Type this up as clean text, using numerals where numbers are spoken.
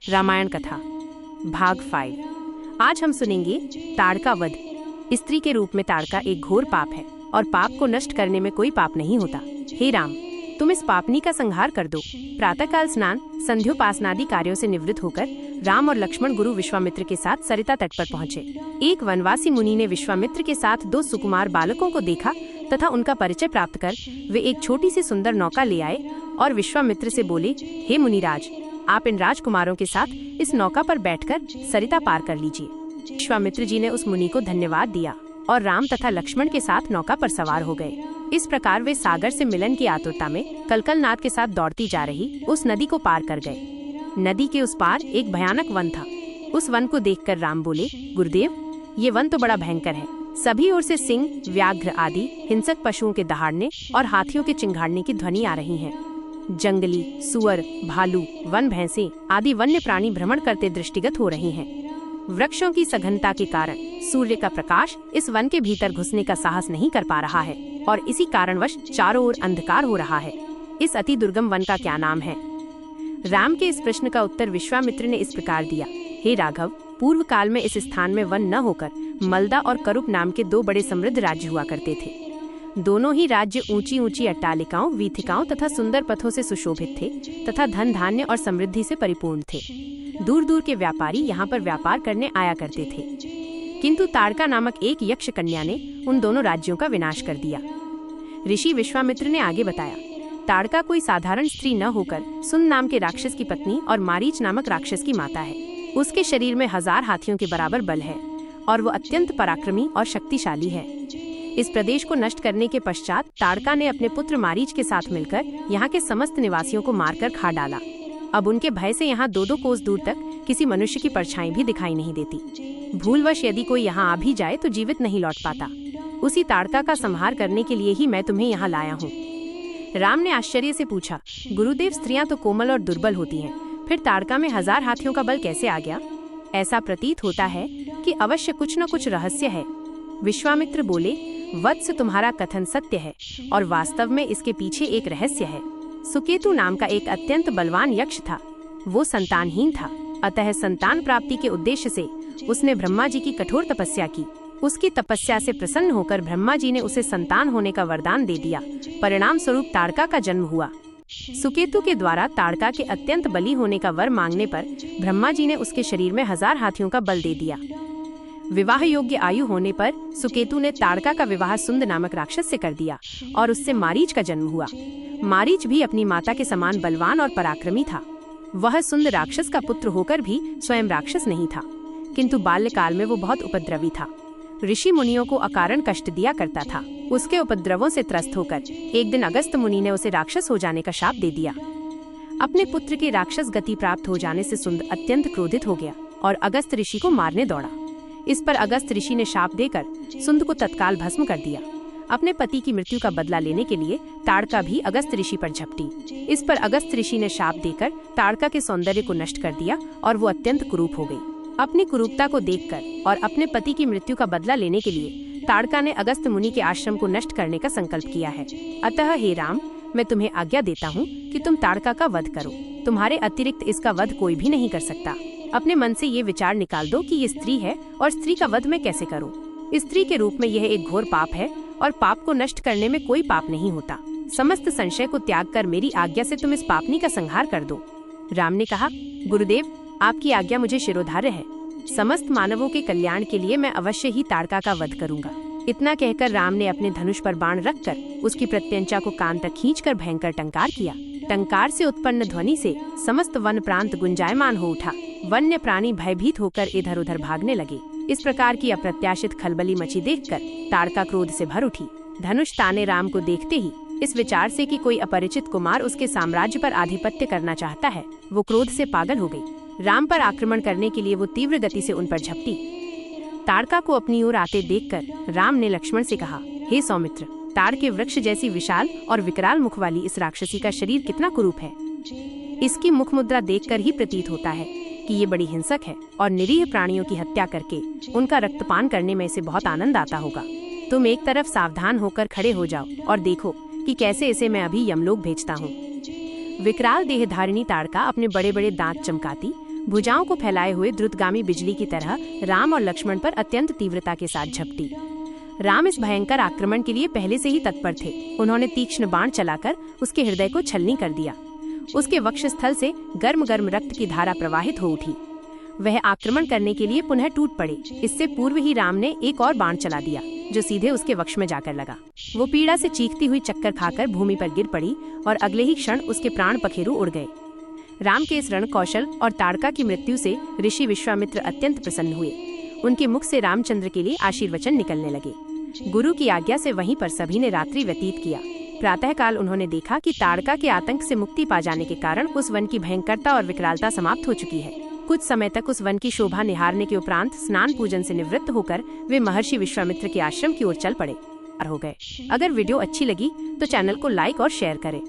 रामायण कथा भाग 5। आज हम सुनेंगे ताड़का वध। स्त्री के रूप में ताड़का एक घोर पाप है और पाप को नष्ट करने में कोई पाप नहीं होता। हे राम, तुम इस पापनी का संहार कर दो। प्रातःकाल स्नान, संध्योपासनादि कार्यों से निवृत्त होकर राम और लक्ष्मण गुरु विश्वामित्र के साथ सरिता तट पर पहुँचे। एक वनवासी मुनि ने विश्वामित्र के साथ 2 सुकुमार बालकों को देखा तथा उनका परिचय प्राप्त कर वे एक छोटी सी सुंदर नौका ले आए और विश्वामित्र से बोले, हे मुनिराज, आप इन राजकुमारों के साथ इस नौका पर बैठकर सरिता पार कर लीजिए। विश्वामित्र जी ने उस मुनि को धन्यवाद दिया और राम तथा लक्ष्मण के साथ नौका पर सवार हो गए। इस प्रकार वे सागर से मिलन की आतुरता में कलकलनाद के साथ दौड़ती जा रही उस नदी को पार कर गए। नदी के उस पार एक भयानक वन था। उस वन को देखकर राम बोले, गुरुदेव, ये वन तो बड़ा भयंकर है। सभी ओर से सिंह, व्याघ्र आदि हिंसक पशुओं के दहाड़ने और हाथियों के चिंघाड़ने की ध्वनि आ रही है। जंगली सुअर, भालू, वन भैंसे आदि वन्य प्राणी भ्रमण करते दृष्टिगत हो रहे हैं। वृक्षों की सघनता के कारण सूर्य का प्रकाश इस वन के भीतर घुसने का साहस नहीं कर पा रहा है और इसी कारणवश चारों ओर अंधकार हो रहा है। इस अति दुर्गम वन का क्या नाम है? राम के इस प्रश्न का उत्तर विश्वामित्र ने इस प्रकार दिया, हे राघव, पूर्व काल में इस स्थान में वन न होकर मलदा और करुप नाम के 2 बड़े समृद्ध राज्य हुआ करते थे। दोनों ही राज्य ऊंची ऊंची अट्टालिकाओं, वीथिकाओं तथा सुंदर पथों से सुशोभित थे तथा धन धान्य और समृद्धि से परिपूर्ण थे। दूर दूर के व्यापारी यहाँ पर व्यापार करने आया करते थे। किंतु ताड़का नामक एक यक्ष कन्या ने उन दोनों राज्यों का विनाश कर दिया। ऋषि विश्वामित्र ने आगे बताया, ताड़का कोई साधारण स्त्री न होकर सुन नाम के राक्षस की पत्नी और मारीच नामक राक्षस की माता है। उसके शरीर में 1000 हाथियों के बराबर बल है और वो अत्यंत पराक्रमी और शक्तिशाली है। इस प्रदेश को नष्ट करने के पश्चात ताड़का ने अपने पुत्र मारीच के साथ मिलकर यहाँ के समस्त निवासियों को मारकर खा डाला। अब उनके भय से यहाँ 2-2 कोस दूर तक किसी मनुष्य की परछाई भी दिखाई नहीं देती। भूलवश यदि कोई यहाँ आ भी जाए तो जीवित नहीं लौट पाता। उसी ताड़का का संहार करने के लिए ही मैं तुम्हें यहाँ लाया हूँ। राम ने आश्चर्य से पूछा, गुरुदेव, स्त्रियां तो कोमल और दुर्बल होती हैं, फिर ताड़का में 1000 हाथियों का बल कैसे आ गया? ऐसा प्रतीत होता है कि अवश्य कुछ न कुछ रहस्य है। विश्वामित्र बोले, वत्स, तुम्हारा कथन सत्य है और वास्तव में इसके पीछे एक रहस्य है। सुकेतु नाम का एक अत्यंत बलवान यक्ष था। वो संतानहीन था, अतः संतान प्राप्ति के उद्देश्य से उसने ब्रह्मा जी की कठोर तपस्या की। उसकी तपस्या से प्रसन्न होकर ब्रह्मा जी ने उसे संतान होने का वरदान दे दिया। परिणाम स्वरूप ताड़का का जन्म हुआ। सुकेतु के द्वारा ताड़का के अत्यंत बली होने का वर मांगने पर ब्रह्मा जी ने उसके शरीर में 1000 हाथियों का बल दे दिया। विवाह योग्य आयु होने पर सुकेतु ने ताड़का का विवाह सुंद नामक राक्षस से कर दिया और उससे मारीच का जन्म हुआ। मारीच भी अपनी माता के समान बलवान और पराक्रमी था। वह सुंद राक्षस का पुत्र होकर भी स्वयं राक्षस नहीं था, किंतु बाल्यकाल में वो बहुत उपद्रवी था। ऋषि मुनियों को अकारण कष्ट दिया करता था। उसके उपद्रवों से त्रस्त होकर एक दिन अगस्त मुनि ने उसे राक्षस हो जाने का शाप दे दिया। अपने पुत्र के राक्षस गति प्राप्त हो जाने से सुंद अत्यंत क्रोधित हो गया और अगस्त ऋषि को मारने दौड़ा। इस पर अगस्त ऋषि ने शाप देकर सुंद को तत्काल भस्म कर दिया। अपने पति की मृत्यु का बदला लेने के लिए ताड़का भी अगस्त ऋषि पर झपटी। इस पर अगस्त ऋषि ने शाप देकर ताड़का के सौंदर्य को नष्ट कर दिया और वो अत्यंत कुरूप हो गई। अपनी कुरूपता को देखकर और अपने पति की मृत्यु का बदला लेने के लिए ताड़का ने अगस्त मुनि के आश्रम को नष्ट करने का संकल्प किया है। अतः हे राम, मैं तुम्हें आज्ञा देता हूँ कि तुम ताड़का का वध करो। तुम्हारे अतिरिक्त इसका वध कोई भी नहीं कर सकता। अपने मन से ये विचार निकाल दो कि ये स्त्री है और स्त्री का वध मैं कैसे करूं। स्त्री के रूप में यह एक घोर पाप है और पाप को नष्ट करने में कोई पाप नहीं होता। समस्त संशय को त्याग कर मेरी आज्ञा से तुम इस पापनी का संहार कर दो। राम ने कहा, गुरुदेव, आपकी आज्ञा मुझे शिरोधार्य है। समस्त मानवों के कल्याण के लिए मैं अवश्य ही ताड़का का वध करूंगा। इतना कहकर राम ने अपने धनुष पर बाण रखकर उसकी प्रत्यंचा को कान तक खींचकर भयंकर टंकार किया। टंकार से उत्पन्न ध्वनि से समस्त वन प्रांत गुंजायमान हो उठा। वन्य प्राणी भयभीत होकर इधर उधर भागने लगे। इस प्रकार की अप्रत्याशित खलबली मची देखकर ताड़का क्रोध से भर उठी। धनुष ताने राम को देखते ही इस विचार से कि कोई अपरिचित कुमार उसके साम्राज्य पर आधिपत्य करना चाहता है, वो क्रोध से पागल हो गई। राम पर आक्रमण करने के लिए वो तीव्र गति से उन पर झपटी। ताड़का को अपनी ओर आते देखकर राम ने लक्ष्मण से कहा, हे सौमित्र, ताड़ के वृक्ष जैसी विशाल और विकराल मुख वाली इस राक्षसी का शरीर कितना कुरूप है। इसकी मुख मुद्रा देखकर ही प्रतीत होता है कि ये बड़ी हिंसक है और निरीह प्राणियों की हत्या करके उनका रक्तपान करने में इसे बहुत आनंद आता होगा। तुम एक तरफ सावधान होकर खड़े हो जाओ और देखो कि कैसे इसे मैं अभी यमलोक भेजता हूँ। विकराल देहधारिणी ताड़का अपने बड़े बड़े दांत चमकाती भुजाओं को फैलाए हुए द्रुतगामी बिजली की तरह राम और लक्ष्मण पर अत्यंत तीव्रता के साथ झपटी। राम इस भयंकर आक्रमण के लिए पहले से ही तत्पर थे। उन्होंने तीक्ष्ण बाण चलाकर उसके हृदय को छलनी कर दिया। उसके वक्षस्थल से गर्म गर्म रक्त की धारा प्रवाहित हो उठी। वह आक्रमण करने के लिए पुनः टूट पड़े। इससे पूर्व ही राम ने एक और बाण चला दिया, जो सीधे उसके वक्ष में जाकर लगा। वो पीड़ा से चीखती हुई चक्कर खाकर भूमि पर गिर पड़ी और अगले ही क्षण उसके प्राण पखेरु उड़ गए। राम के इस रण कौशल और ताड़का की मृत्यु से ऋषि विश्वामित्र अत्यंत प्रसन्न हुए। उनके मुख से रामचंद्र के लिए आशीर्वचन निकलने लगे। गुरु की आज्ञा से वहीं पर सभी ने रात्रि व्यतीत किया। प्रातःकाल उन्होंने देखा कि ताड़का के आतंक से मुक्ति पा जाने के कारण उस वन की भयंकरता और विकरालता समाप्त हो चुकी है। कुछ समय तक उस वन की शोभा निहारने के उपरांत स्नान पूजन से निवृत्त होकर वे महर्षि विश्वामित्र के आश्रम की ओर चल पड़े हो गए। अगर वीडियो अच्छी लगी तो चैनल को लाइक और शेयर करें।